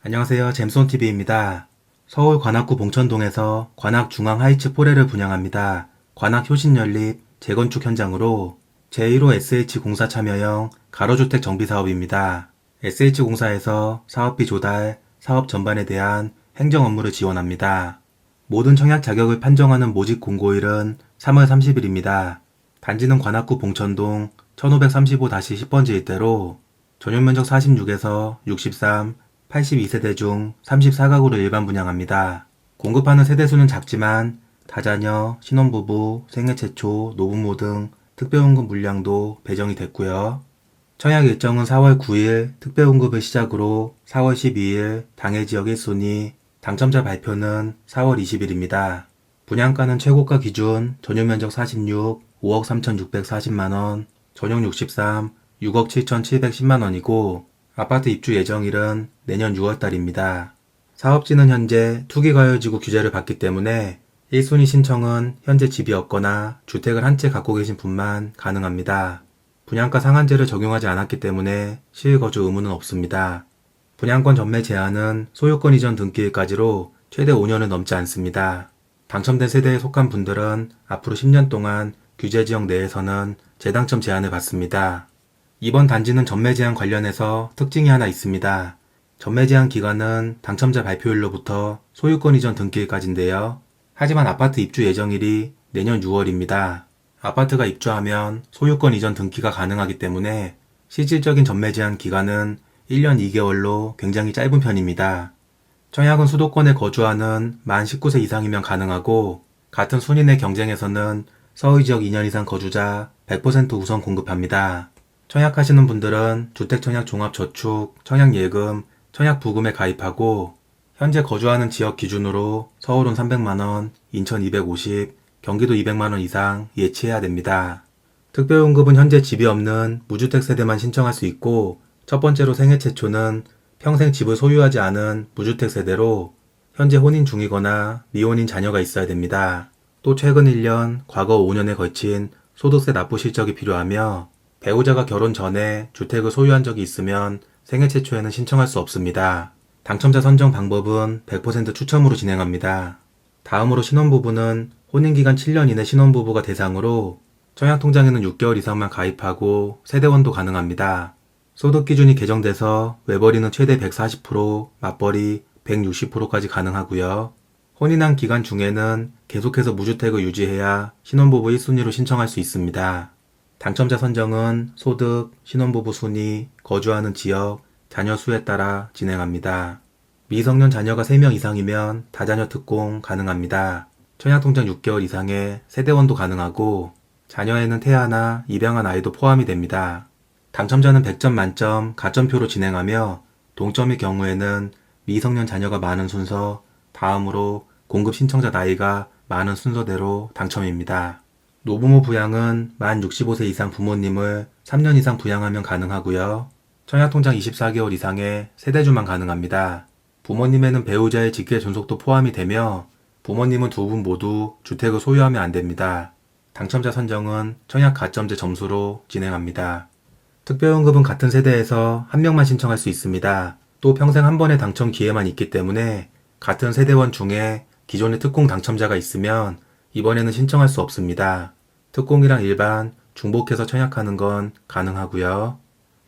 안녕하세요. 잼손TV입니다. 서울 관악구 봉천동에서 관악중앙하이츠 포레를 분양합니다. 관악효신연립 재건축 현장으로 제1호 SH공사 참여형 가로주택 정비사업입니다. SH공사에서 사업비 조달, 사업 전반에 대한 행정 업무를 지원합니다. 모든 청약 자격을 판정하는 모집 공고일은 3월 30일입니다. 단지는 관악구 봉천동 1535-10번지 일대로 전용면적 46에서 63, 82세대 중 34가구를 일반 분양합니다. 공급하는 세대수는 작지만 다자녀, 신혼부부, 생애 최초, 노부모 등 특별연금 물량도 배정이 됐고요. 청약 일정은 4월 9일 특별연금을 시작으로 4월 12일 당해지역 1순위, 당첨자 발표는 4월 20일입니다. 분양가는 최고가 기준 전용면적 46, 5억 3,640만원, 전용 63, 6억 7,710만원이고 아파트 입주 예정일은 내년 6월달입니다. 사업지는 현재 투기과열지구 규제를 받기 때문에 1순위 신청은 현재 집이 없거나 주택을 한 채 갖고 계신 분만 가능합니다. 분양가 상한제를 적용하지 않았기 때문에 실거주 의무는 없습니다. 분양권 전매 제한은 소유권 이전 등기일까지로 최대 5년을 넘지 않습니다. 당첨된 세대에 속한 분들은 앞으로 10년 동안 규제지역 내에서는 재당첨 제한을 받습니다. 이번 단지는 전매 제한 관련해서 특징이 하나 있습니다. 전매 제한 기간은 당첨자 발표일로부터 소유권 이전 등기일까지인데요. 하지만 아파트 입주 예정일이 내년 6월입니다. 아파트가 입주하면 소유권 이전 등기가 가능하기 때문에 실질적인 전매 제한 기간은 1년 2개월로 굉장히 짧은 편입니다. 청약은 수도권에 거주하는 만 19세 이상이면 가능하고 같은 순위 내 경쟁에서는 서울지역 2년 이상 거주자 100% 우선 공급합니다. 청약하시는 분들은 주택청약종합저축, 청약예금, 청약부금에 가입하고 현재 거주하는 지역 기준으로 서울은 300만원, 인천 250, 경기도 200만원 이상 예치해야 됩니다. 특별연금은 현재 집이 없는 무주택 세대만 신청할 수 있고 첫 번째로 생애 최초는 평생 집을 소유하지 않은 무주택 세대로 현재 혼인 중이거나 미혼인 자녀가 있어야 됩니다. 또 최근 1년, 과거 5년에 걸친 소득세 납부 실적이 필요하며 배우자가 결혼 전에 주택을 소유한 적이 있으면 생애 최초에는 신청할 수 없습니다. 당첨자 선정 방법은 100% 추첨으로 진행합니다. 다음으로 신혼부부는 혼인기간 7년 이내 신혼부부가 대상으로 청약통장에는 6개월 이상만 가입하고 세대원도 가능합니다. 소득기준이 개정돼서 외벌이는 최대 140%, 맞벌이 160%까지 가능하고요. 혼인한 기간 중에는 계속해서 무주택을 유지해야 신혼부부 1순위로 신청할 수 있습니다. 당첨자 선정은 소득, 신혼부부 순위, 거주하는 지역, 자녀 수에 따라 진행합니다. 미성년 자녀가 3명 이상이면 다자녀 특공 가능합니다. 청약통장 6개월 이상의 세대원도 가능하고 자녀에는 태아나 입양한 아이도 포함이 됩니다. 당첨자는 100점 만점 가점표로 진행하며 동점일 경우에는 미성년 자녀가 많은 순서, 다음으로 공급 신청자 나이가 많은 순서대로 당첨입니다. 노부모 부양은 만 65세 이상 부모님을 3년 이상 부양하면 가능하고요. 청약통장 24개월 이상의 세대주만 가능합니다. 부모님에는 배우자의 직계 존속도 포함이 되며 부모님은 두 분 모두 주택을 소유하면 안 됩니다. 당첨자 선정은 청약 가점제 점수로 진행합니다. 특별연금은 같은 세대에서 한 명만 신청할 수 있습니다. 또 평생 한 번의 당첨 기회만 있기 때문에 같은 세대원 중에 기존의 특공 당첨자가 있으면 이번에는 신청할 수 없습니다. 특공이랑 일반, 중복해서 청약하는 건 가능하고요.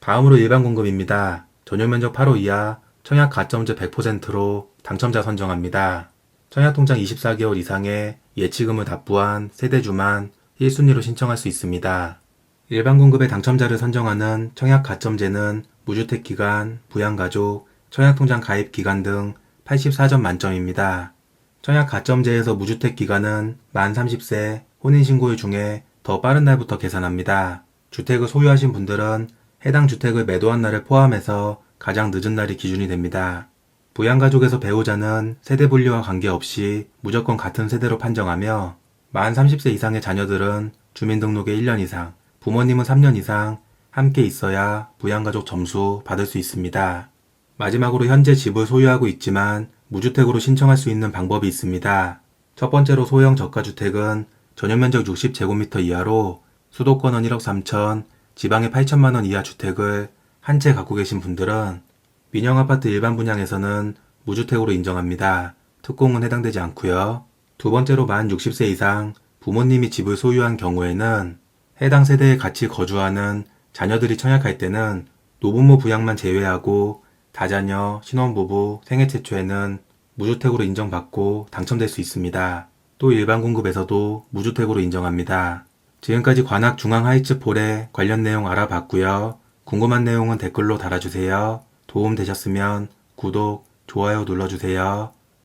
다음으로 일반 공급입니다. 전용면적 8호 이하, 청약 가점제 100%로 당첨자 선정합니다. 청약통장 24개월 이상의 예치금을 납부한 세대주만 1순위로 신청할 수 있습니다. 일반 공급의 당첨자를 선정하는 청약 가점제는 무주택 기간, 부양가족, 청약통장 가입 기간 등 84점 만점입니다. 청약 가점제에서 무주택 기간은 만 30세, 혼인신고일 중에 더 빠른 날부터 계산합니다. 주택을 소유하신 분들은 해당 주택을 매도한 날을 포함해서 가장 늦은 날이 기준이 됩니다. 부양가족에서 배우자는 세대 분리와 관계없이 무조건 같은 세대로 판정하며 만 30세 이상의 자녀들은 주민등록에 1년 이상, 부모님은 3년 이상 함께 있어야 부양가족 점수 받을 수 있습니다. 마지막으로 현재 집을 소유하고 있지만 무주택으로 신청할 수 있는 방법이 있습니다. 첫 번째로 소형 저가주택은 전용면적 60제곱미터 이하로 수도권은 1억 3천, 지방에 8천만원 이하 주택을 한 채 갖고 계신 분들은 민영아파트 일반 분양에서는 무주택으로 인정합니다. 특공은 해당되지 않고요. 두 번째로 만 60세 이상 부모님이 집을 소유한 경우에는 해당 세대에 같이 거주하는 자녀들이 청약할 때는 노부모 부양만 제외하고 다자녀, 신혼부부, 생애 최초에는 무주택으로 인정받고 당첨될 수 있습니다. 또 일반 공급에서도 무주택으로 인정합니다. 지금까지 관악 중앙 하이츠 폴의 관련 내용 알아봤고요. 궁금한 내용은 댓글로 달아주세요. 도움 되셨으면 구독, 좋아요 눌러주세요.